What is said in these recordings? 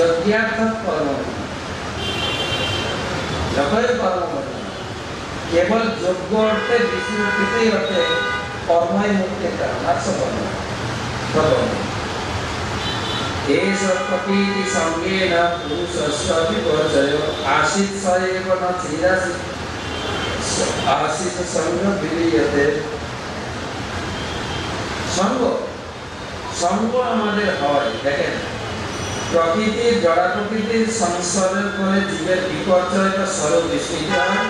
যজ্ঞার্থ কর্ম যতই কর্ম করে কেবল যোগ্য অর্থে বিষ্ণুকৃতই অর্থে কর্মই মুক্তির কারণ আত্মকর্ম एष प्रकृति संगेन पुरुषस्य विपर्जय आसीत् स एव न चिरासीत् आसीत् संग विलीयते संग संग আমাদের হয় দেখেন প্রকৃতির জড় প্রকৃতির সংসারের পরে জীবের বিপর্যয় বা সর্ব বিস্মৃত হয়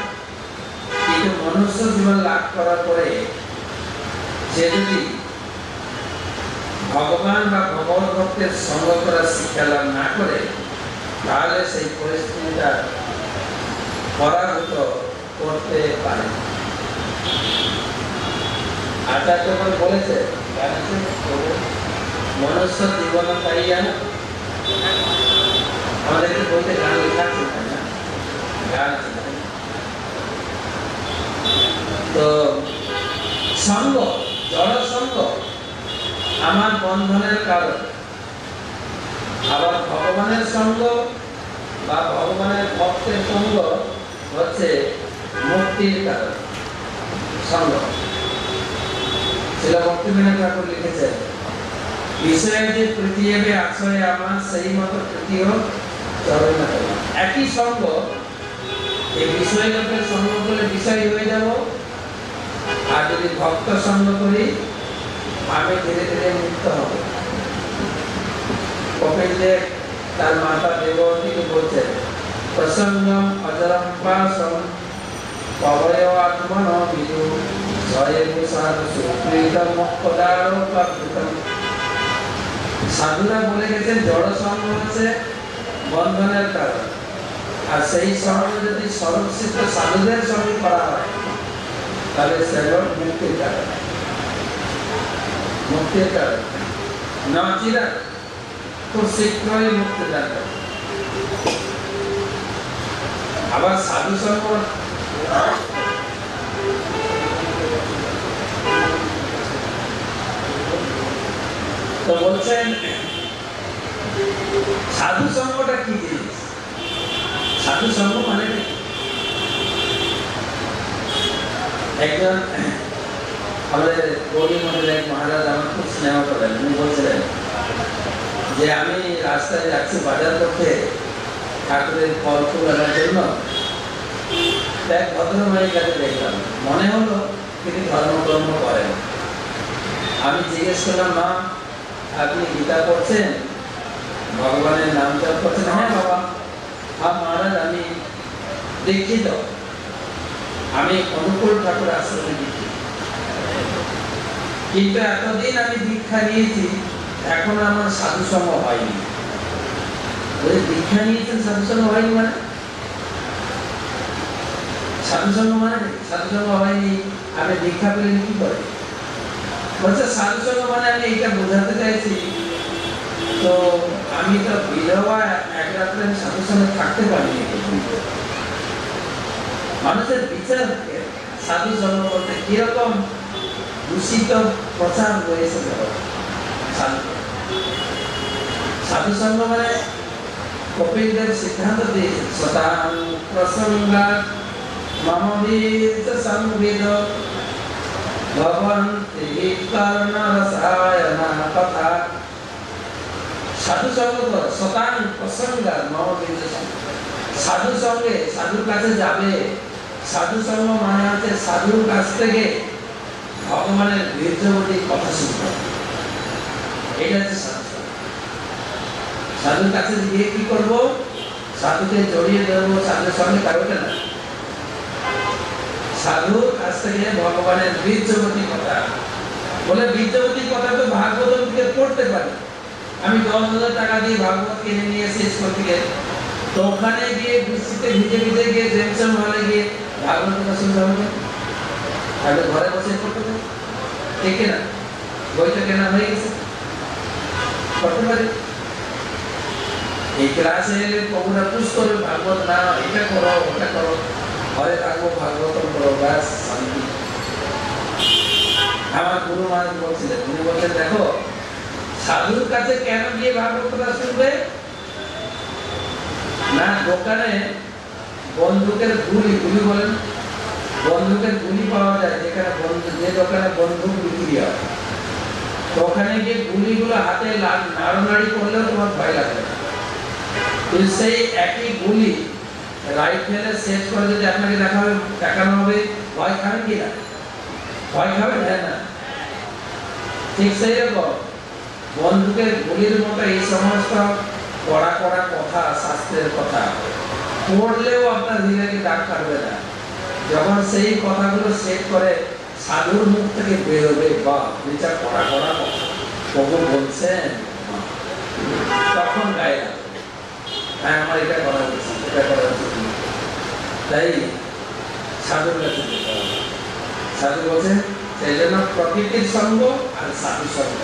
কিন্তু মনুষ্য জীবন লাভ করার পরে যে যদি ভগবান বা ভগবত ভক্তের সঙ্গ করার শিক্ষা লাভ না করে তাহলে সেই পরিস্থিতিটা পরাভূত করতে পারে আচার্য বলেছে মনুষ্য জীবন পাইয়া আমাদেরকে বলতে গান লেখা আছে না গান তো সঙ্গ জড় সঙ্গ আমার বন্ধনের কারণ আবার ভগবানের সঙ্গ বা ভগবানের ভক্তের সঙ্গ হচ্ছে মুক্তির কারণ সঙ্গ শিলা ভক্তিবিনোদ ঠাকুর লিখেছেন বিষয়ে যে পৃথিবী আশ্রয় আমার সেই মতো তৃতীয় চরণ একই সঙ্গ এই বিষয়গুলোকে সঙ্গ করলে বিষয় হয়ে যাব আর যদি ভক্ত সঙ্গ করি আমি ধীরে ধীরে মুক্ত হব কপিল দেব তার মাতা দেবতীকে বলছেন প্রসঙ্গম অজরম পাশম পবয় আত্মন বিদু জয়ে মুসার সুপ্রীতম মুক্তদারো পাবৃতম সাধুরা বলে গেছেন জড় সঙ্গ হচ্ছে বন্ধনের কারণ আর সেই সঙ্গ যদি সর্বশ্রেষ্ঠ সাধুদের সঙ্গে করা হয় তাহলে সেগুলো মুক্তির কারণ মুক্তির কারণ না চিরা খুব শীঘ্রই মুক্তি দান করে আবার সাধু সঙ্গ তো বলছেন সাধু সঙ্গটা কি জিনিস সাধু সঙ্গ মানে একজন আমাদের গৌরী মন্দিরে এক মহারাজ আমার খুব স্নেহ করেন উনি বলছিলেন যে আমি রাস্তায় যাচ্ছি বাজার করতে ঠাকুরের ফল ফুল আনার জন্য এক ভদ্রমায়ের কাছে দেখলাম মনে হলো তিনি ধর্মকর্ম করেন আমি জিজ্ঞেস করলাম মা আপনি গীতা পড়ছেন ভগবানের নাম জপ করছেন হ্যাঁ বাবা মহারাজ আমি দীক্ষিত আমি অনুকূল ঠাকুর আশ্রমে দীক্ষিত কিন্তু এতদিন আমি দীক্ষা নিয়েছি এখন আমার সাধু সঙ্গ হয়নি ওই দীক্ষা নিয়েছেন সাধু সঙ্গ হয়নি মানে সাধু সঙ্গ মানে সাধু সঙ্গ হয়নি আমি দীক্ষা পেলেন কি করে বলছে সাধু সঙ্গ মানে আমি এইটা বোঝাতে চাইছি তো আমি তো বিধবা এক রাত্রে আমি সাধু সঙ্গে থাকতে পারিনি মানুষের বিচার সাধু সঙ্গ বলতে কিরকম দূষিত প্রচার রয়েছে সাধু সঙ্গ মানে কপিল দেব সিদ্ধান্ত দিয়েছে সদাং প্রসঙ্গাৎ মম বীজ সংবিদ ভবন্তি কর্ণ রসায়না কথা সাধু সঙ্গ সদাং প্রসঙ্গাৎ মম বীজ সাধু সঙ্গে সাধুর কাছে যাবে সাধু সঙ্গ মানে হচ্ছে সাধুর কাছ থেকে ভগবানের বীর্যবতী কথা শুনতে এটা হচ্ছে সাধুর কাছে গিয়ে কি করব সাধুকে জড়িয়ে ধরবো সাধুর সঙ্গে কারোকে না সাধুর কাছ থেকে ভগবানের বীর্যবতী কথা বলে বীর্যবতী কথা তো ভাগবত থেকে পড়তে পারি আমি 10,000 টাকা দিয়ে ভাগবত কিনে নিয়ে শেষ করতে গিয়ে তো ওখানে গিয়ে বৃষ্টিতে ভিজে ভিজে গিয়ে জেমসন হলে গিয়ে ভাগবত কথা শুনতে হবে তাহলে ঘরে বসে পড়তে হবে ঠিক না বইটা কেনা হয়ে গেছে পড়তে পারি এই ক্লাসে এলে প্রভুরা পুশ করবে ভাগবত না এটা করো ওটা করো ঘরে থাকবো ভাগবত করো ব্যাস শান্তি আমার গুরু মহারাজ বলছিলেন উনি বলছেন দেখো সাধুর কাছে কেন গিয়ে ভাগবত কথা শুনবে না দোকানে বন্দুকের গুলি গুলি বলেন বন্দুকের গুলি পাওয়া যায় যেখানে যে দোকানে বন্দুক বিক্রি হয় তো ওখানে গিয়ে গুলিগুলো হাতে নাড়ানাড়ি করলেও তোমার ভয় লাগবে না কিন্তু সেই একই গুলি রাইফেলে সেট করে যদি আপনাকে দেখানো হবে ভয় খাবে কি না ভয় খাবে না ঠিক সেই রকম বন্দুকের গুলির মতো এই সমস্ত কড়া কড়া কথা শাস্ত্রের কথা পড়লেও আপনার হৃদয়কে দাগ কাটবে না যখন সেই কথাগুলো সেট করে সাধুর মুখ থেকে বেরোবে বা বিচার কড়া কড়া প্রভু বলছেন তখন গায়ে হ্যাঁ আমার এটা করা উচিত এটা করা উচিত তাই সাধুর কাছে সাধু বলছেন সেই জন্য প্রকৃতির সঙ্গ আর সাধু সঙ্গ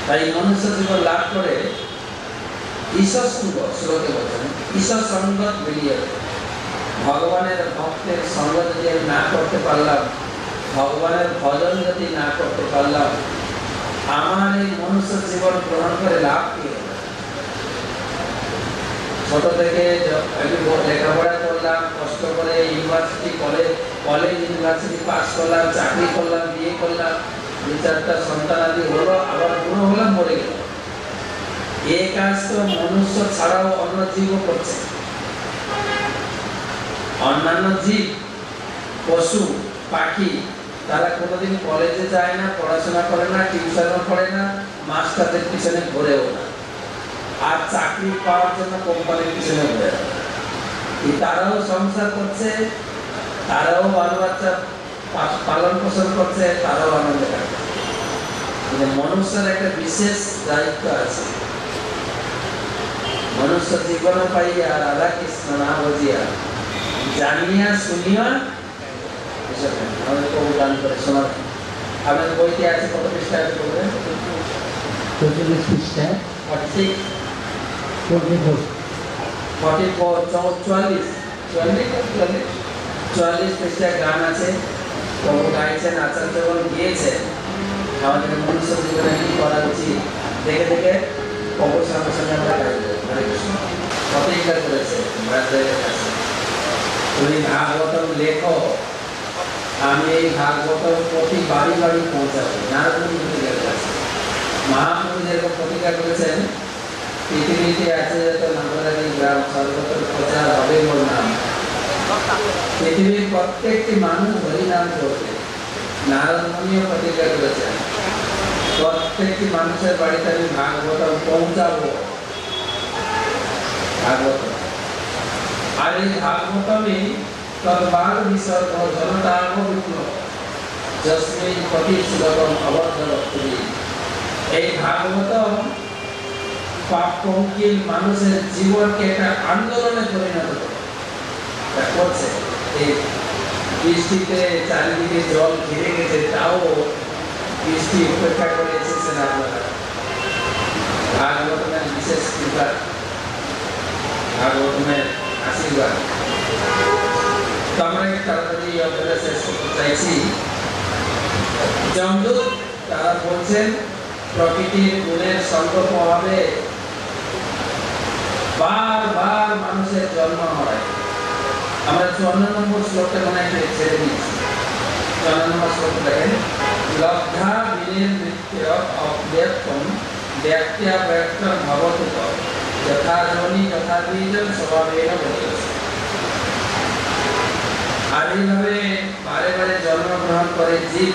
তাই মনুষ্য জীবন লাভ করে ঈশ্বর সঙ্গ শ্লোকে বলছেন ঈশ্বর সঙ্গত মিলিয়ে ভগবানের ভক্তের সঙ্গ যদি আমি না করতে পারলাম ভগবানের ভজন যদি না করতে পারলাম আমার এই মনুষ্য জীবন গ্রহণ করে লাভ কি ছোট থেকে লেখাপড়া করলাম কষ্ট করে ইউনিভার্সিটি কলেজ ইউনিভার্সিটি পাস করলাম চাকরি করলাম বিয়ে করলাম দু চারটা সন্তান আদি হলো আবার বুড়ো হলাম মরে গেল এই কাজ তো মনুষ্য ছাড়াও অন্য জীবও করছে অন্যান্য জীব পশু পাখি তারা কোনোদিন কলেজে যায় না পড়াশোনা করে না টিউশনও করে না মাস্টারদের পিছনে ঘুরেও না আর চাকরি পাওয়ার জন্য কোম্পানির পিছনে ঘুরে তারাও সংসার করছে তারাও বাল বাচ্চা পালন পোষণ করছে তারাও আনন্দ কাটছে কিন্তু মনুষ্যের একটা বিশেষ দায়িত্ব আছে মনুষ্য জীবন পাইয়া রাধা কৃষ্ণ না বুঝিয়া জানিয়া শুনিয়া আমাদের প্রভু দান করে শোনার আমাদের বইতে আছে কত পৃষ্ঠা আছে বলবেন 44 পৃষ্ঠা 46 44 পৃষ্ঠা গান আছে প্রভু গাইছেন আচার্যগণ গিয়েছেন আমাদের মনুষ্য জীবনে কি করা উচিত দেখে দেখে প্রভুর সঙ্গে সঙ্গে আমরা গাইব হরে কৃষ্ণ প্রতিজ্ঞা করেছে ব্রাহ্মণের কাছে তুমি ভাগবতম লেখো আমি এই ভাগবতম প্রতি বাড়ি বাড়ি পৌঁছাবো নারদ মুনির কাছে মহাপ্রভু যেরকম প্রতিজ্ঞা করেছেন পৃথিবীতে আছে যত নাগরানি গ্রাম সর্বত্র প্রচার হবে মোর নাম পৃথিবীর প্রত্যেকটি মানুষ হরিনাম করবে নারদ মুনিও প্রতিজ্ঞা করেছেন প্রত্যেকটি মানুষের বাড়িতে আমি ভাগবতম পৌঁছাবো ভাগবতম আর এই ভাগবতমে তদ্বাগ বিসর্গ জনতার্গ বিপ্লব যস্মিন পতি শ্লোকম অবদ্ধ ভক্তি এই ভাগবতম পাপকিল মানুষের জীবনকে একটা আন্দোলনে পরিণত করছে এই বৃষ্টিতে চারিদিকে জল ঘিরে গেছে তাও বৃষ্টি উপেক্ষা করে এসেছেন আপনারা ভাগবতমের বিশেষ কৃপা ভাগবতমের আশীর্বাদ তো আমরা তাড়াতাড়ি আপনারা শেষ করতে চাইছি যমদূত তারা বলছেন প্রকৃতির গুণের সঙ্গ প্রভাবে বারবার মানুষের জন্ম হয় আমরা 54 নম্বর শ্লোকটা মনে হয় ছেড়ে দিচ্ছি 54 নম্বর শ্লোক দেখেন লব্ধা বিনের মৃত্যু অব্যক্তম ব্যক্তিয়া ব্যক্তম ভবতু যথা যোনি তথা বীজম স্বভাবেন বদলছে আর এইভাবে বারে বারে জন্মগ্রহণ করে জীব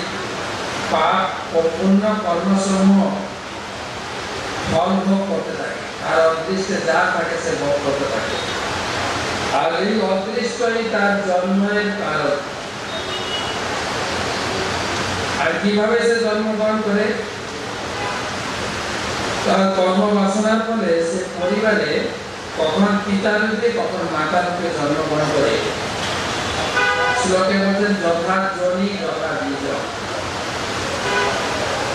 পাপ ও পুণ্য কর্মসমূহ ফল ভোগ করতে থাকে আর অদৃষ্টে যা থাকে সে ভোগ করতে থাকে আর এই অদৃষ্টই তার জন্মের কারণ আর কিভাবে সে জন্মগ্রহণ করে তার কর্ম বাসনার ফলে সে পরিবারে কখন পিতা রূপে কখন মাতা রূপে জন্মগ্রহণ করে শ্লোকে বলছেন যথা যোনি তথা বীজ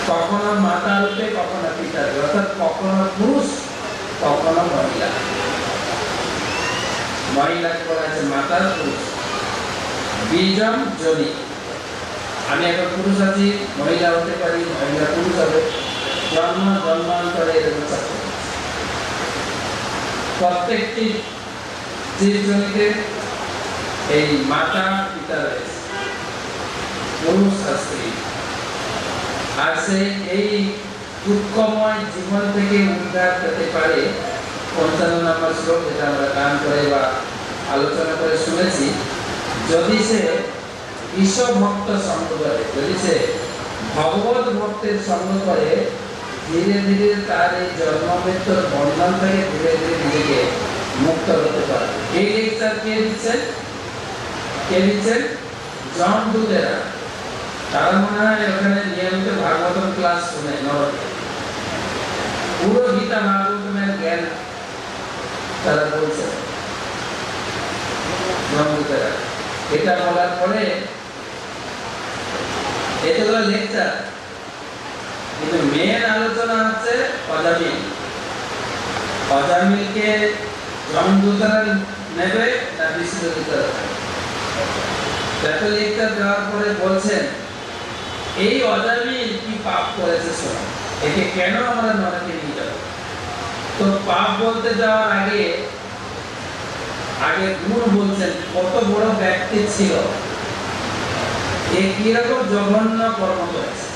কখনো মাতা রূপে কখনো পিতা রূপে অর্থাৎ কখনো পুরুষ কখনো মহিলা মহিলাকে বলা আছে মাতা পুরুষ বীজম যোনি আমি এখন পুরুষ আছি মহিলা হতে পারি মহিলা পুরুষ হবে জন্মান্তরে এরকম প্রত্যেকটি জীবজন্তুতে এই মাতা পিতা রয়েছে, পুরুষ আর স্ত্রী। আর সে এই দুঃখময় জীবন থেকে উদ্ধার পেতে পারে ৫৫ নম্বর শ্লোক, যেটা আমরা গান করে বা আলোচনা করে শুনেছি। যদি সে ঈশ্বর ভক্ত সঙ্গ করে, যদি সে ভগবত ভক্তের সঙ্গ করে, ধীরে ধীরে তার এই জন্ম মৃত্যুর বন্ধন থেকে ধীরে ধীরে নিজেকে মুক্ত হতে পারে। এই লেকচার কে দিচ্ছেন? কে দিচ্ছেন? জন দুধেরা। তারা মনে হয় ওখানে নিয়মিত ভাগবত ক্লাস শুনে নরকে, পুরো গীতা ভাগবতের জ্ঞান তারা বলছে জন দুধেরা। এটা বলার পরে এটা হলো লেকচার, কিন্তু মেন আলোচনা হচ্ছে অজামিল। অজামিলকে জমদূতরা নেবে না বিষ্ণুদূতরা? লেকচার দেওয়ার পরে বলছেন এই অজামিল কি পাপ করেছে শোনো, একে কেন আমরা নরকে নিয়ে যাব? তো পাপ বলতে যাওয়ার আগে গুণ বলছেন, কত বড় ব্যক্তি ছিল, এ কিরকম জঘন্য কর্ম করেছে।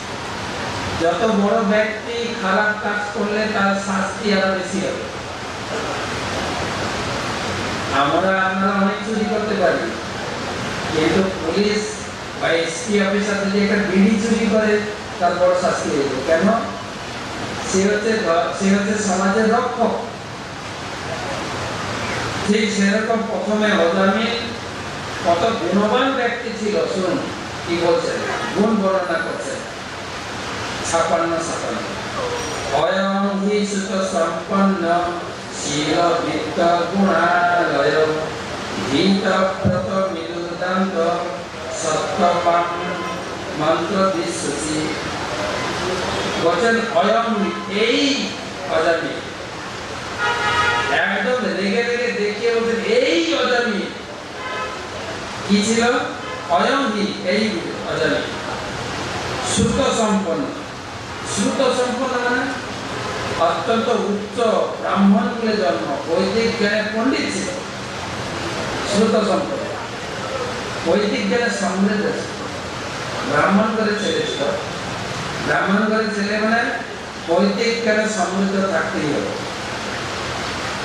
যত বড় ব্যক্তি খারাপ কাজ করলে তার শাস্তি আরো বেশি হবে। আমরা অনেক চুরি করতে পারি, কিন্তু পুলিশ বা এসপি অফিসার যদি একটা বিড়ি চুরি করে তার বড় শাস্তি হইবে। কেন? সে হচ্ছে সমাজের রক্ষক। ঠিক সেরকম প্রথমে অজামিল কত গুণবান ব্যক্তি ছিল, শুনুন কি বলছেন, গুণ বর্ণনা করছেন ৫৬ অয়ং হি সুত সম্পন্ন শীল বিত্ত গুণালয় ভীত প্রত মিলুদান্ত সত্যপাম মন্ত্র দিশুচি। বলছেন অয়ং, এই অজামিল, একদম রেগে রেগে দেখিয়ে বলছেন এই অজামিল কি ছিল? অয়ং হি, এই অজামিল শ্রুত সম্পন্ন। শ্রুত সম্পন্ন মানে অত্যন্ত উচ্চ ব্রাহ্মণ কুলে জন্ম, বৈদিক জ্ঞানে পণ্ডিত ছিল। শ্রুত সম্পন্ন, বৈদিক জ্ঞানে সমৃদ্ধ ছিল, ব্রাহ্মণ করে ছেলে ছিল। ব্রাহ্মণ করে ছেলে মানে বৈদিক জ্ঞানে সমৃদ্ধ থাকতেই হবে,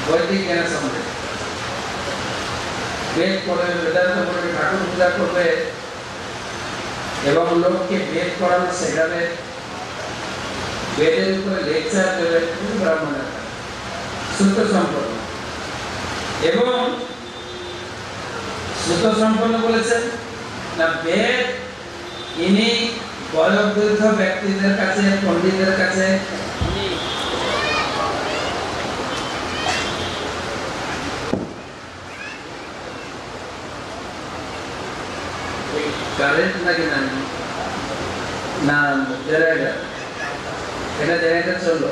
বৈদিক জ্ঞানে সমৃদ্ধ। বেদ পড়বে, বেদান্ত পড়বে, ঠাকুর পূজা করবে এবং লোককে বেদ পড়ানো শেখাবে, বেদের উপরে লেকচার দেবে, ব্রাহ্মণের শ্রুত সম্পন্ন। এবং শ্রুত সম্পন্ন বলেছেন না, বেদ ইনি বয়োবৃদ্ধ ব্যক্তিদের কাছে, পণ্ডিতদের কাছে কারেন্ট নাকি না জেনারেটর, এটা জেনারেটর চললো,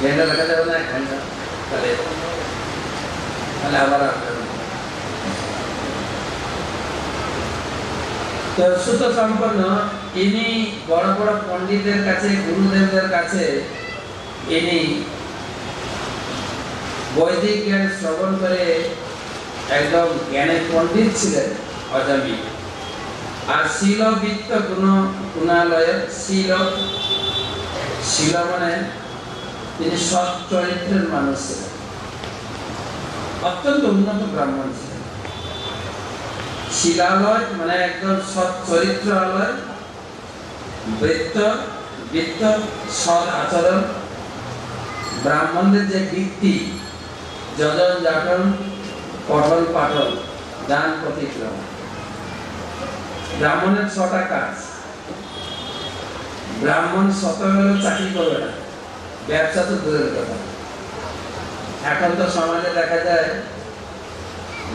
জেনারেটর রাখা যাবে না ঘন্টা, তাহলে আবার তো শ্রুত সম্পন্ন ইনি বড় বড় পণ্ডিতদের কাছে, গুরুদেবদের কাছে ইনি বৈদিক জ্ঞান শ্রবণ করে একদম জ্ঞানে পণ্ডিত ছিলেন অজামিল। আর শীল বিত্ত গুণালয়, শীল মানে তিনি সৎ চরিত্রের মানুষ ছিলেন, অত্যন্ত উন্নত ব্রাহ্মণ ছিলেন। শিলালয় মানে একদম সৎ চরিত্র আলয়, বৃত্ত সৎ আচরণ, ব্রাহ্মণদের যে বৃত্তি, যজন যাটন পঠন পাঠন দান প্রতিক্রম। ব্রাহ্মণের ৬টা কাজ। ব্রাহ্মণ শতবেলা চাকরি করবে না, ব্যবসা তো দূরের কথা। এখন তো সমাজে দেখা যায়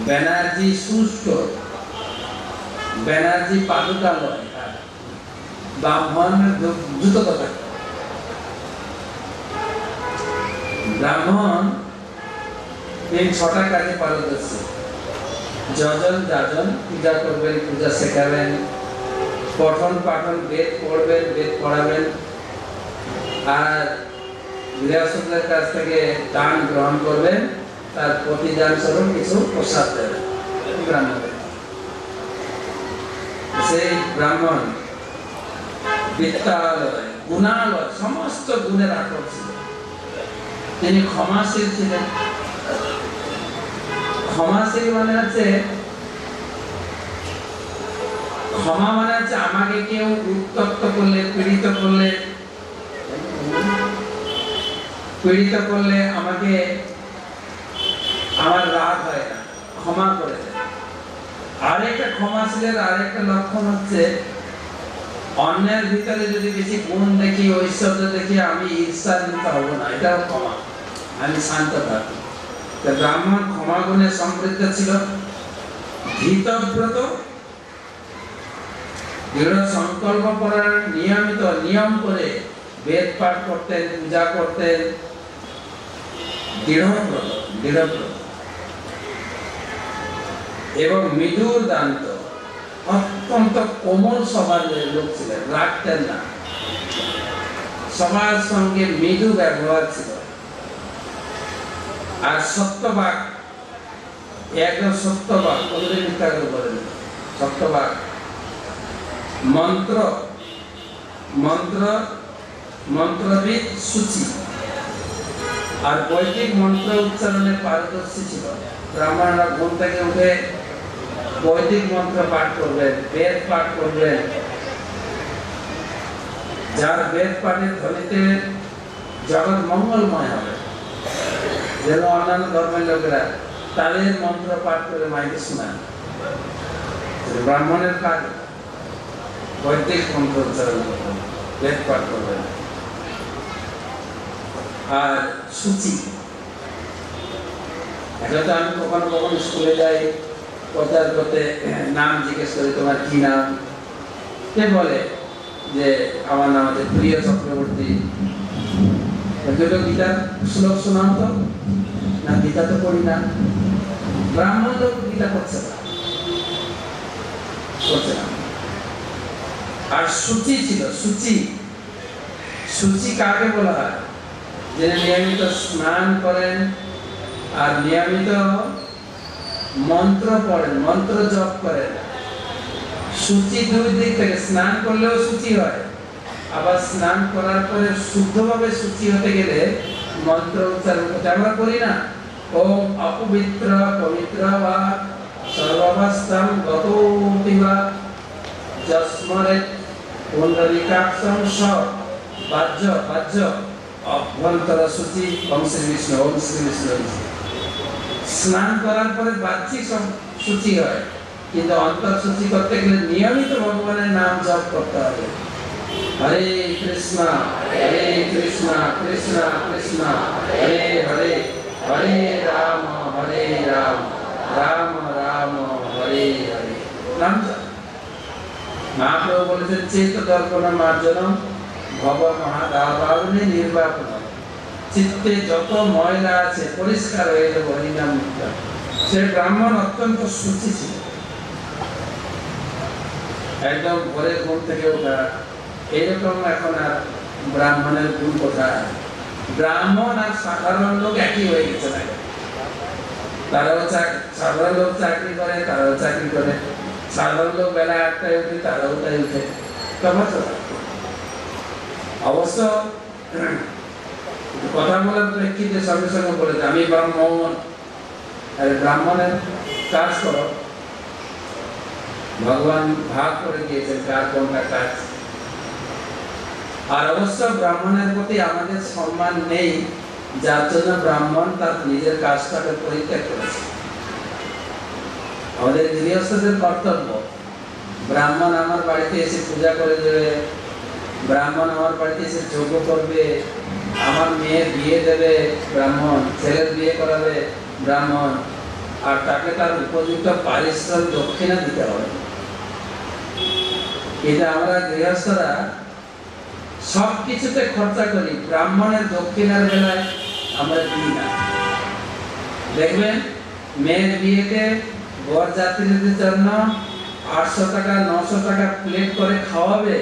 ব্যানার্জি সুষ্ঠ, ব্যানার্জি পাদুকালয়, ব্রাহ্মণের দ্রুত কথা। ব্রাহ্মণ এই ৬টা কাজে পারদর্শী। যজন যাজন, পূজা করবেন, পূজা শেখাবেন, পঠন পাঠন, বেদ পড়বেন, বেদ পড়াবেন, আর গৃহস্থদের কাছ থেকে দান গ্রহণ করবেন, তার প্রতিদান স্বরূপ কিছু প্রসাদ দেবেন ব্রাহ্মণদের। সেই ব্রাহ্মণ বিদ্যালয়, গুণালয়, সমস্ত গুণের আকর ছিল। তিনি ক্ষমাশীল ছিলেন। ক্ষমাশীল মানে হচ্ছে, ক্ষমা মানে হচ্ছে আমাকে কেউ উত্তপ্ত করলে, পীড়িত করলে আমাকে, আমার রাগ হয় না, ক্ষমা করে দেয়। আরেকটা ক্ষমাশীলের আরেকটা লক্ষণ হচ্ছে, অন্যের ভিতরে যদি বেশি গুণ দেখি, ঐশ্বর্য দেখি, আমি ঈর্ষান্বিত হব না, এটাও ক্ষমা, আমি শান্ত থাকি। ব্রাহ্মণ ক্ষমা গুণে সমৃদ্ধ ছিল, ধৃতব্রত, দৃঢ় সংকল্প করার নিয়মিত নিয়ম করে বেদ পাঠ করতেন, পূজা করতেন, দৃঢ়ব্রত এবং মৃদুর দান্ত, অত্যন্ত কোমল স্বভাবের লোক ছিলেন, রাখতেন না, সবার সঙ্গে মৃদু ব্যবহার ছিল। আর সত্যবাক, একদম সত্যবাক, কোনোদিন মিথ্যা কথা বলেন, সত্যবাক। মন্ত্রবিদ, সূচি আর বৈদিক মন্ত্র উচ্চারণে পারদর্শী ছিল। ব্রাহ্মণরা ঘুম থেকে উঠে বৈদিক মন্ত্র পাঠ করবেন, বেদ পাঠ করবেন। যার বেদ পাঠের ধ্বনিতে জগৎ মঙ্গলময় হবে, যেন অন্যান্য ধর্মের লোকেরা তাদের মন্ত্র পাঠ করে মাইকে শোনান। ব্রাহ্মণের কাজ বৈদিক মন্ত্র উচ্চারণ করবেন, বেদ পাঠ করবেন। আর সূচি, এটা তো আমি কখনো কখনো স্কুলে যাই, প্রচার করতে নাম জিজ্ঞেস করি, তোমার কি নাম? কে বলে যে আমার নাম হচ্ছে প্রিয় চক্রবর্তী। দুটো গীতার শ্লোক শোনাও তো। না, গীতা তো পড়ি না। ব্রাহ্মণ লোক গীতা করছে না। আর সূচি ছিল, সূচি কাকে বলা হয়? যে নিয়মিত স্নান করেন আর নিয়মিত মন্ত্র পড়েন, মন্ত্র জপ করেন। সূচি দুই দিক থেকে, স্নান করলেও সূচি হয়, আবার স্নান করার পরে শুদ্ধভাবে সূচি হতে গেলে মন্ত্র উচ্চারণ করতে আমরা করি না। ওম অপবিত্র পবিত্র বা সর্বাবস্থাম গতোতিবা যস্মরে পুণ্ডরিকাক্ষং স বাহ্য অভ্যন্তর সূচি ওম শ্রী বিষ্ণু, ওম শ্রী বিষ্ণু। স্নান করার পরে বাহ্যিক সূচি হয়, কিন্তু অন্তর সূচি করতে গেলে নিয়মিত ভগবানের নাম জপ করতে হবে। হরে কৃষ্ণ কৃষ্ণ কৃষ্ণ হরে হরে, হরে রাম রাম রাম হরে হরে। নাম জপ। মহাপ্রভু বলেছেন, চেত দর্পণ মার্জনম ভব মহাদাবারণে নির্বাপন। চিত্তে যত ময়লা আছে পরিষ্কার হয়ে যাবে হরিনাম নিত্যম। সে ব্রাহ্মণ অত্যন্ত সূচি ছিল। একদম ভোরে ঘুম থেকে ওঠা, এইরকম এখন আর ব্রাহ্মণের গুণ কোথায়? ব্রাহ্মণ আর সাধারণ লোক একই হয়ে গেছে না। তারাও সাধারণ লোক চাকরি করে, তারাও চাকরি করে। সাধারণ লোক বেলা 8টায় উঠে, তারাও তাই উঠে। অবশ্য কথা বলার প্রেক্ষিতে সঙ্গে সঙ্গে বলেছে, আমি ব্রাহ্মণ। আরে ব্রাহ্মণের কাজ করো, ভগবান ভাগ করে দিয়েছেন কার কোনটা কাজ। আর অবশ্য ব্রাহ্মণের প্রতি আমাদের সম্মান নেই, যার জন্য ব্রাহ্মণ তার নিজের কাজটাকে পরিত্যাগ করেছে। আমাদের গৃহস্থদের কর্তব্য, ব্রাহ্মণ আমার বাড়িতে এসে পূজা করে দেবে, ব্রাহ্মণ আমার বাড়িতে এসে যজ্ঞ করবে, আমার মেয়ের বিয়ে দেবে ব্রাহ্মণ, ছেলের বিয়ে করাবে ব্রাহ্মণ, আর তাকে তার উপযুক্ত পারিশ্রমিক দক্ষিণা দিতে হবে। কিন্তু আমরা গৃহস্থরা সবকিছুতে খরচা করি, ব্রাহ্মণের দক্ষিণার বেলায় আমরা দিই না। দেখবেন মেয়ের বিয়েতে বরযাত্রীদের জন্য 800 টাকা 900 টাকা প্লেট করে খাওয়াবে,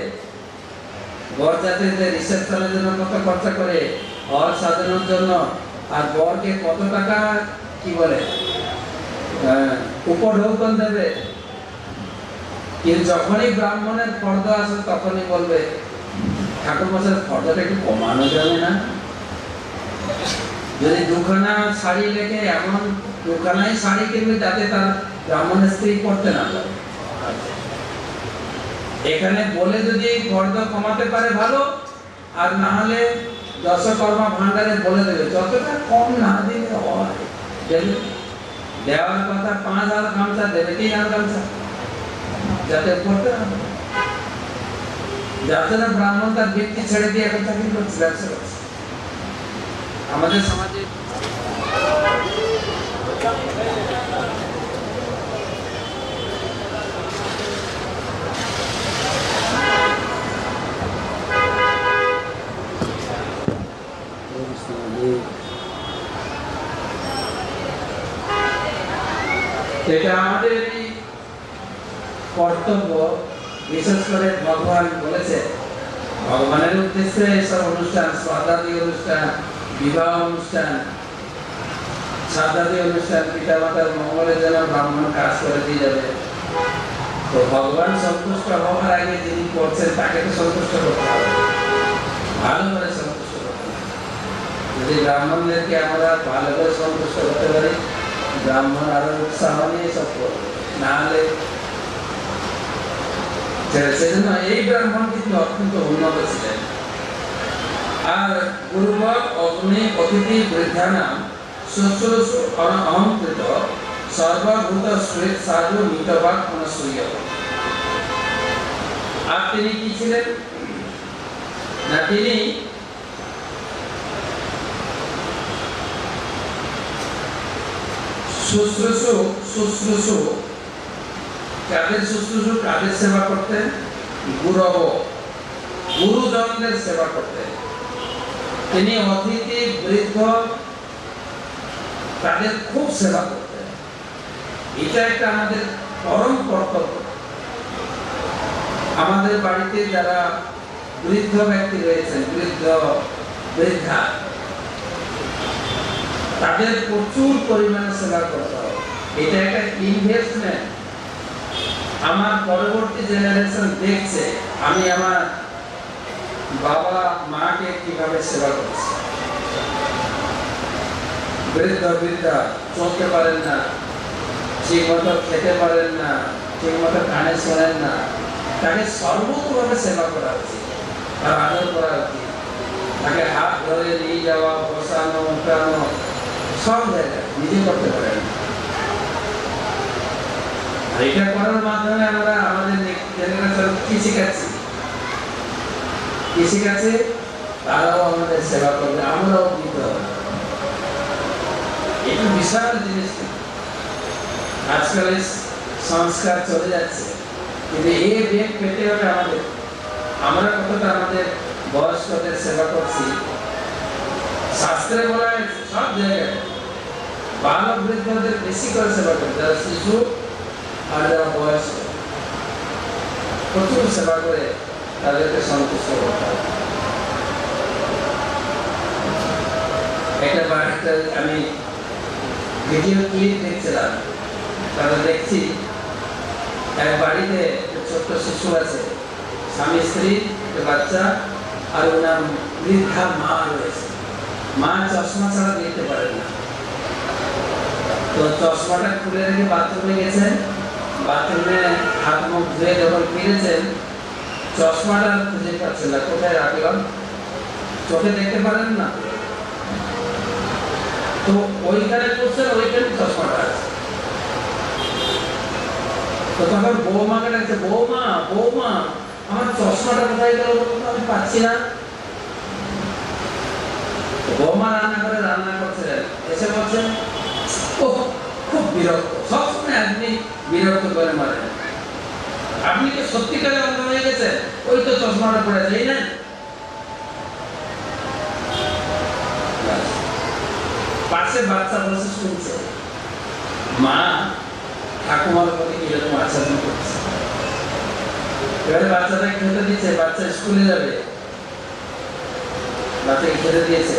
বরযাত্রীদের রিসেপশনের জন্য কত খরচা করে ঘর সাজানোর জন্য, আর বরকে কত টাকা কি বলে উপঢৌকন দেবে। কিন্তু যখনই ব্রাহ্মণের ফর্দ আসে তখনই বলবে ঠাকুর মশাই ফর্দটা একটু কমানো যাবে না। যদি দুখানা শাড়ি লেখে এমন দুখানাই শাড়ি কিনবে যাতে তার ব্রাহ্মণের স্ত্রী পড়তে না পারে। এখানে বলে যদি ফর্দ কমাতে পারে ভালো, আর না হলে দশকর্মা ভান্ডারে বলে দেবে যতটা কম না দিলে হয়। দেওয়ার কথা 5,000 গামছা দেবে, 3,000 গামছা যাতে পড়তে না পারে। যাতে না ব্রাহ্মণ তার বৃত্তি ছেড়ে দিয়ে এখন চাকরি করছে, ব্যবসা করছে। আমাদের সমাজে এটা আমাদের কর্তব্য। বিশেষ করে ভগবান বলেছে, ভগবানের উদ্দেশ্যে এসব অনুষ্ঠান, শ্রাদ্ধাদি অনুষ্ঠান, বিবাহ অনুষ্ঠান, শ্রাদ্ধাদি অনুষ্ঠান, পিতা মাতার মঙ্গলের জন্য ব্রাহ্মণ কাজ করে দিয়ে যাবে। তো ভগবান সন্তুষ্ট হওয়ার আগে যিনি করছেন তাকে তো সন্তুষ্ট করতে হবে, ভালো করে সন্তুষ্ট করতে হবে। যদি ব্রাহ্মণদেরকে আমরা ভালো করে সন্তুষ্ট করতে পারি, ব্রাহ্মণ আরো উৎসাহ নিয়ে সব করবে। না হলে সেজন্য এই ব্রাহ্মণ কিন্তু অত্যন্ত উন্নত ছিলেন। আর গুরুবর অগ্নি অতিথি বৃদ্ধানাম শুশ্রূষু অহংকৃত সর্বভূত সাধু মিতবাক অনসূয়। আর তিনি কি ছিলেন না, তিনি শুশ্রূষু কাদের শুশ্রূষু, কাদের সেবা করতেন? গুরব, গুরুজনদের সেবা করতেন। তিনি অতিথি বৃদ্ধ তাদের খুব সেবা করতেন। এটা একটা আমাদের পরম কর্তব্য। আমাদের বাড়িতে যারা বৃদ্ধ ব্যক্তি রয়েছেন, বৃদ্ধা, তাদের প্রচুর পরিমাণে সেবা করতে হবে। এটা একটা ইনভেস্টমেন্ট। আমার পরবর্তী জেনারেশন দেখছে আমি আমার বাবা মাকে কিভাবে সেবা করছি। বৃদ্ধা চলতে পারেন না, ঠিক মতো খেতে পারেন না, ঠিক মতো কানে শোনেন না, তাকে সর্বতভাবে সেবা করা উচিত, তার আদর করা উচিত। তাকে হাত ধরে নিয়ে যাওয়া, বসানো, উঠানো, সব জায়গায় নিজে করতে পারেন। এটা করার মাধ্যমে আমরা আমাদের জেনারেশন কি শিখাচ্ছি? তারাও আমাদের সেবা করবে, আমরাও দিতে হবে। এটা বিশাল জিনিস। আজকাল সংস্কার চলে যাচ্ছে, কিন্তু এই বেগ পেতে হবে আমাদের। আমরা কতটা আমাদের বয়স্কদের সেবা করছি। শাস্ত্রে বলা হয় সব জায়গায় বালক বৃদ্ধদের বেশি করে সেবা করতে, যারা শিশু আর যারা বয়স্ক, প্রচুর সেবা করে তাদেরকে সন্তুষ্ট করতে হবে। একটা বাড়িতে আমি ভিডিও ক্লিপ দেখছিলাম, তারা দেখছি এক বাড়িতে ছোট্ট শিশু আছে, স্বামী স্ত্রী, বাচ্চা, আর ওনার বৃদ্ধা মা রয়েছে। মা চশমা ছাড়া দেখতে পারেন না, তো চশমাটা খুলে রেখে বাথরুমে গেছেন। বাথরুমে হাত মুখ ধুয়ে যখন ফিরেছেন, চশমাটা খুঁজে পাচ্ছেন না, কোথায় রাখলাম, চোখে দেখতে পারেন না। তো ওইখানে করছেন, ওইখানে চশমাটা আছে। তো তখন বৌমাকে ডাকছে, বৌমা আমার চশমাটা কোথায় গেল, আমি পাচ্ছি না। বৌমা রান্না করছিলেন, এসে বলছেন ও খুব বিরক্ত, সবসময় আপনি বিরক্ত করে মারেন। আপনি কি সত্যিকারে অন্ধ হয়ে গেছেন? ওই তো চশমাটা পড়ে যাই না। পাশে বাচ্চা বসে শুনছে, মা ঠাকুমার প্রতি কিরকম আচরণ করছে। এবারে বাচ্চাটা খেতে দিচ্ছে, বাচ্চা স্কুলে যাবে, বাচ্চাকে খেতে দিয়েছে।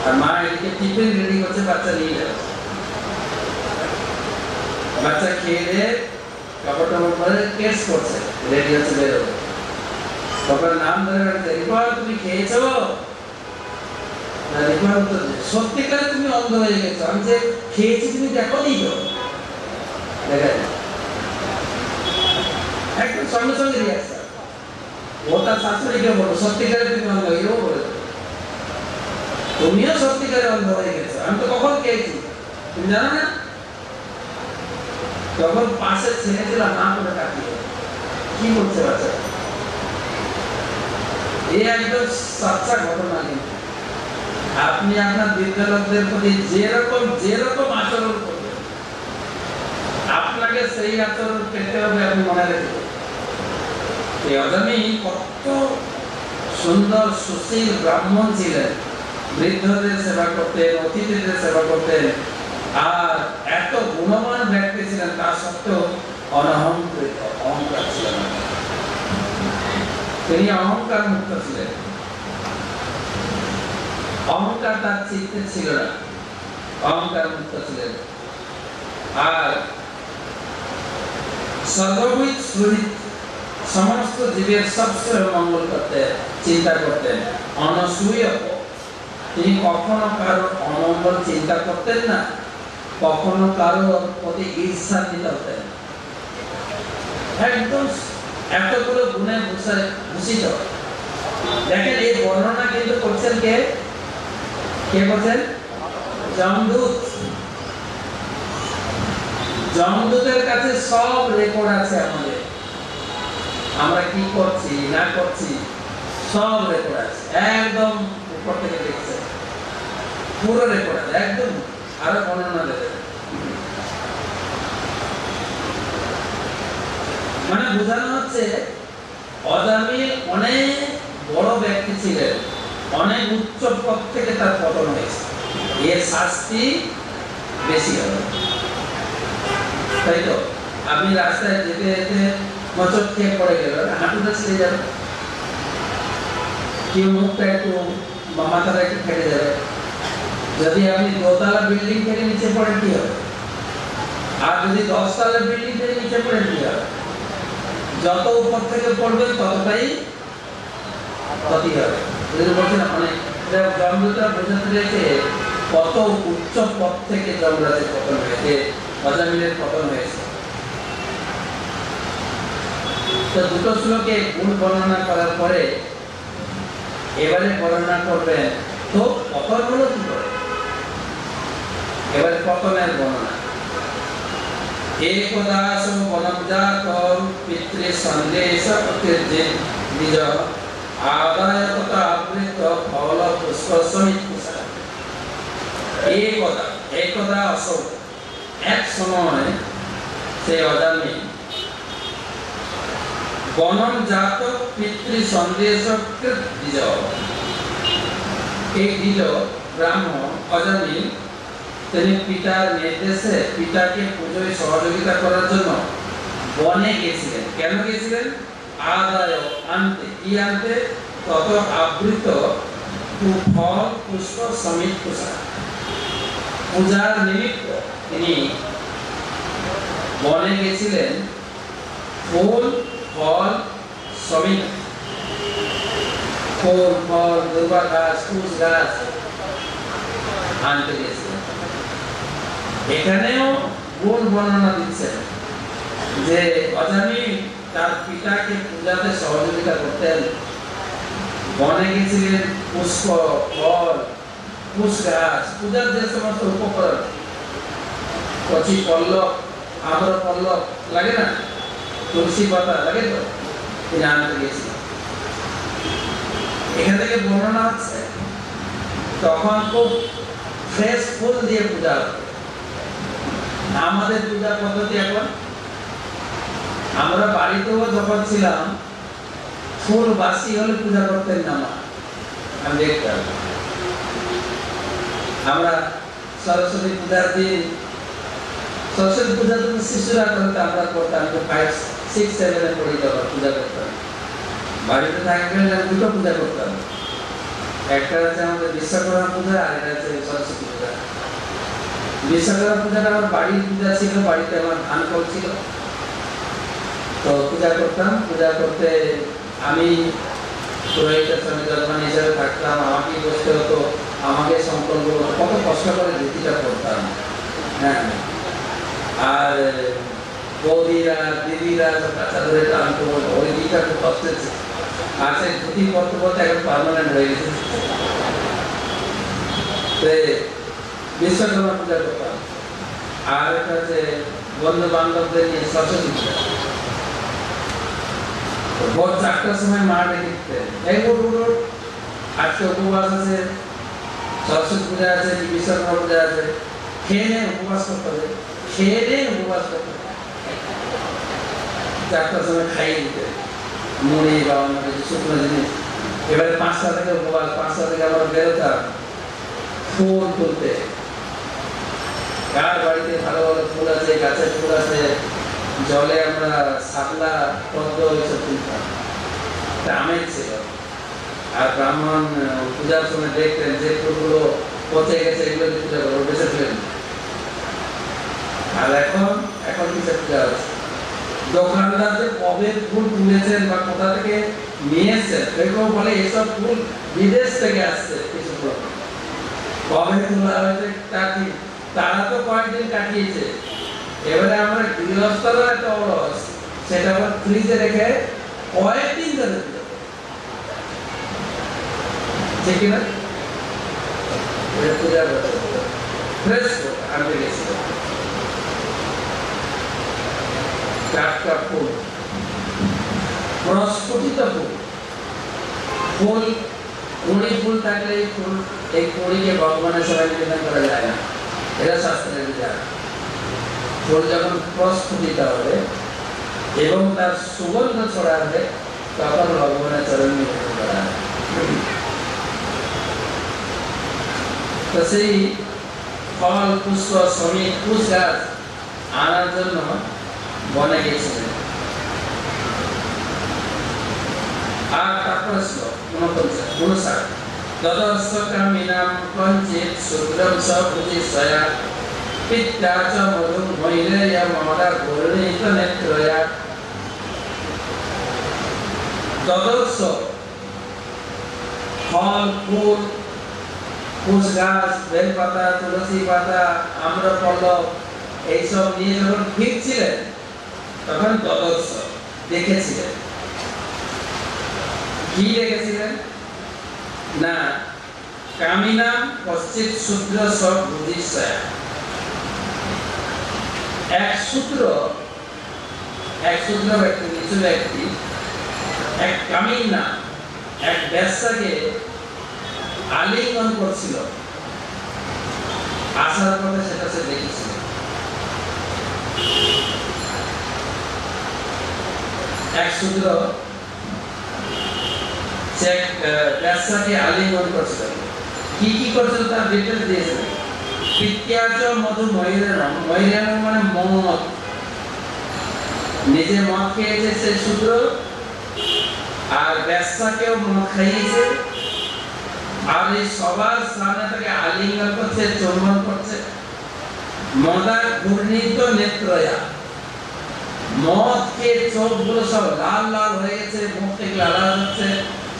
আর মা এদিকে টিফিন রেডি করছে, বাচ্চা নিয়ে যাচ্ছে। বাচ্চা খেয়ে দিয়ে কাপড় টাপড় পরে কেস করছে, রেডি হচ্ছে বেরোবে। তখন নাম ধরে রিপা তুমি খেয়েছো? রিপা উত্তর দিচ্ছে, সত্যিকারে তুমি অন্ধ হয়ে গেছো, আমি যে খেয়েছি তুমি দেখো নি তো? দেখা যায় একদম সঙ্গে সঙ্গে রিয়াকশন। ও তার শাশুড়িকে বলো সত্যিকারে তুমি অন্ধ, এও বলে তুমিও সত্যিকারে অন্ধ হয়ে গেছো, আমি তো কখন খেয়েছি তুমি জানো না? তখন পাশে ছেলেগুলা না করে কাটিয়ে কি বলছে বাচ্চা, এই একদম সচ্চা ঘটনা। কিন্তু আপনি আপনার বিদ্যালয়দের প্রতি যেরকম আচরণ করবেন, আপনাকে সেই আচরণ পেতে হবে, আপনি মনে রাখবেন। এই অজামি কত সুন্দর সুশীল ব্রাহ্মণ ছিলেন, বৃদ্ধদের সেবা করতেন, অতিথিদের সেবা করতেন, আর এত গুণবান ব্যক্তি ছিলেন, তা সত্ত্বেও অনহংকৃত, অহংকার ছিলেন না। তিনি অহংকার মুক্ত ছিলেন, অহংকার তার চিত্তে ছিল না, অহংকার মুক্ত ছিলেন। আর সর্ববিধ সুহৃদ, সমস্ত জীবের সবসময় মঙ্গল করতে চিন্তা করতেন। অনসূয়, তিনি কখনো কারো অমঙ্গল চিন্তা করতেন না, কখনো কারো প্রতি ঈর্ষান্বিত হতেন। একদম এতগুলো গুণে ভূষিত। দেখেন এই বর্ণনা কিন্তু করছেন কে? কে বলছেন? যমদূত। যমদূতের কাছে সব রেকর্ড আছে আমাদের, আমরা কি করছি না করছি সব রেকর্ড আছে, একদম উপর থেকে দেখছে, পুরো রেকর্ড আছে একদম। আরো বর্ণনা দেবে, মানে বোঝানো হচ্ছে অজামিল অনেক বড় ব্যক্তি ছিলেন, অনেক উচ্চ পদ থেকে তার পতন হয়েছে, এর শাস্তি বেশি হবে। তাই তো আপনি রাস্তায় যেতে যেতে মোচড় খেয়ে পড়ে গেল, হাঁটুটা ছিঁড়ে যাবে, কেউ মুখটা একটু মাথাটা একটু ফেটে যাবে। যদি আপনি দোতলা বিল্ডিং থেকে নিচে পড়েন কি হবে? আর যদি 10 তলা বিল্ডিং থেকে নিচে পড়েন কি হবে? যত উপর থেকে পড়বেন ততটাই ক্ষতি হবে। বলছেন অনেক যমদূতরা বোঝাতে চাইছে কত উচ্চ পদ থেকে যমরাজের পতন হয়েছে, অজামিলের পতন হয়েছে। তো দুটো শ্লোকে গুণ বর্ণনা করার পরে এবারে বর্ণনা করবেন তো পতন হলো কি করে। এবারে পতনের বর্ণনা। একদাস বনজাতম পিতৃ সন্দেশ প্রতির্জিত নিজ আদায় তথা আবৃত ফল পুষ্প সমিত। একদা অশোক, এক সময় সে অজামিল বনম জাত পিতৃ সন্দেশ দ্বিজ, এই দ্বিজ ব্রাহ্মণ অজামিল তিনি পিতার নির্দেশে পিতাকে পুজোয় সহযোগিতা করার জন্য বনে গেছিলেন। কেন গেছিলেন? আদায় আনতে, কি আনতে? তত আবৃত ফল পুষ্প সমিত পোশাক, পূজার নিমিত্ত তিনি বনে গেছিলেন ফুল ফল সমিত, ফুল ফল দুর্বা গাছ কুশ গাছ আনতে গেছিলেন। এখানেও গুণ বর্ণনা দিচ্ছেন যে অজামিল তার পিতাকে পূজাতে সহযোগিতা করতেন, বনে গেছিলেন পুষ্প ফল কুশ গাছ, পূজার যে সমস্ত উপকরণ, কচি পল্লব আম্র পল্লব লাগে না, তুলসী পাতা লাগে, তো তিনি আনতে গেছিলেন। এখান থেকে বর্ণনা হচ্ছে তখন খুব ফ্রেশ ফুল দিয়ে পূজা হতো। আমাদের পূজা পদ্ধতি এখন, আমরা বাড়িতেও যখন ছিলাম ফুল বাসি হলে পূজা করতেন না মা, আমি দেখতাম। আমরা সরস্বতী পূজার দিন, সরস্বতী পূজা তো শিশুরা করতে, আমরা করতাম 5, 6, 7 পড়ে যাওয়া পূজা করতাম। বাড়িতে থাকবেন দুটো পূজা করতাম, একটা হচ্ছে আমাদের বিশ্বকর্মা পূজা আর একটা হচ্ছে সরস্বতী পূজা। বিশ্বকর্মা পূজাটা আমার বাড়ির পূজা ছিল, বাড়িতে আমার ধান কল ছিল, তো পূজা করতাম। পূজা করতে আমি পুরোহিতের সঙ্গে যজমান হিসেবে থাকতাম, আমাকেই বসতে হতো, আমাকে সংকল্প হতো, কত কষ্ট করে ধুতিটা করতাম। হ্যাঁ, আর বৌদিরা দিদিরা কাঁচা ধরে টানতো, ওই দিকটা খুব কষ্ট হচ্ছে। আর সেই ধুতি পড়তে পড়তে এখন পার্মানেন্ট হয়ে গেছে। বিশ্বকর্মা পূজা করতাম। আর একটা হচ্ছে বন্ধু বান্ধবদের নিয়ে সরস্বতী পূজা। ভোর 4টার সময় মা ডেকে দিতেন, এই উঠ উঠ উঠ, আজকে উপবাস আছে, সরস্বতী পূজা আছে, বিশ্বকর্মা পূজা আছে, খেয়ে নে উপবাস করতে হবে, খেয়ে নে উপবাস করতে হবে। 4টার সময় খাইয়ে দিতেন মুড়ি বা অন্য কিছু শুকনো জিনিস। এবারে 5টা থেকে উপবাস, 5টা থেকে আমরা বেরোতাম ফুল তুলতে। কার বাড়িতে ভালো ভালো ফুল আছে, গাছের ফুল আছে, জলে আমরা শাপলা পদ্ম এইসব তুলতাম, আমেজ ছিল। আর ব্রাহ্মণ পূজার সময় দেখতেন যে ফুলগুলো পচে গেছে এগুলো পূজা করবো, বেঁচে ফেলেন। আর এখন কিসের পূজা হচ্ছে? দোকানদার যে কবে ফুল তুলেছেন বা কোথা থেকে নিয়েছেন, এরকম বলে এসব ফুল বিদেশ থেকে আসছে, কিছু কবে তোলা হয়েছে তারা তো কয়েকদিন কাটিয়েছে। এবারে আমরা গৃহস্থরা একটা অলস, সেটা আবার ফ্রিজে রেখে কয়েকদিন ধরে ঠিক না, পূজা করতে ফ্রেশ আনতে গেছিল। টাটকা ফুল, প্রস্ফুটিত ফুল, ফুল কুড়ি ফুল থাকলে এই কুড়িকে ভগবানের সবাই নিবেদন করা যায় না, এটা শাস্ত্রের বিধান। ফুল যখন প্রস্ফুটিত হবে এবং তার সুগন্ধ ছড়াবে তখন ভগবানের চরণ নিবেদন করা হয়। তো সেই ফল পুষ্প শ্রমিক কুশ গাছ আনার জন্য বনে গেছিলেন। আর তারপরে ছিল 59 তদস্বকামিনাম কঞ্চিত শুক্রম সবুজিসয়া পিত্তা চ মধুম মৈলেয়া মমদা ঘূর্ণিত নেত্রয়া। তদস্ব ফল ফুল কুশ গাছ, বেল পাতা, তুলসী পাতা, আম্রপল্লব এইসব নিয়ে যখন ফিরছিলেন তখন তদস্ব দেখেছিলেন। কি দেখেছিলেন না, কামিনাম পশ্চিত শূদ্র সব বুদ্ধিশয়া। এক শূদ্র ব্যক্তি, নিচু ব্যক্তি, এক কামিনা, এক বেশ্যাকে আলিঙ্গন করছিল। আসার পথে সেটা সে দেখেছিল। এক শূদ্র সে বেশ্যাকে আলিঙ্গন করছিল। কি কি করছিল তার ডিটেইলস দিয়েছে। পিত্যাচ মধু মৈরানম, মৈরানম মানে মদ, নিজে মদ খেয়েছে সে শূদ্র, আর বেশ্যাকেও মদ খাইয়েছে, আর এই সবার সামনে থেকে আলিঙ্গন করছে, চুম্বন করছে। মদা ঘূর্ণিত নেত্রয়া, মদ খেয়ে চোখগুলো সব লাল লাল হয়ে গেছে, মুখ থেকে লাল হচ্ছে,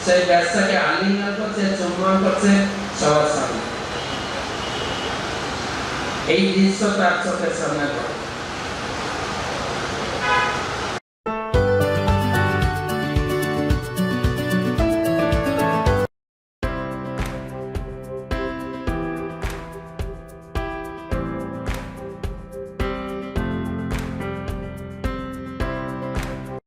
সেই বেশ্যাকে আলিঙ্গন করছে, চুম্বন করছে সবার সামনে। এই দৃশ্য তার চোখের সামনে ঘটে।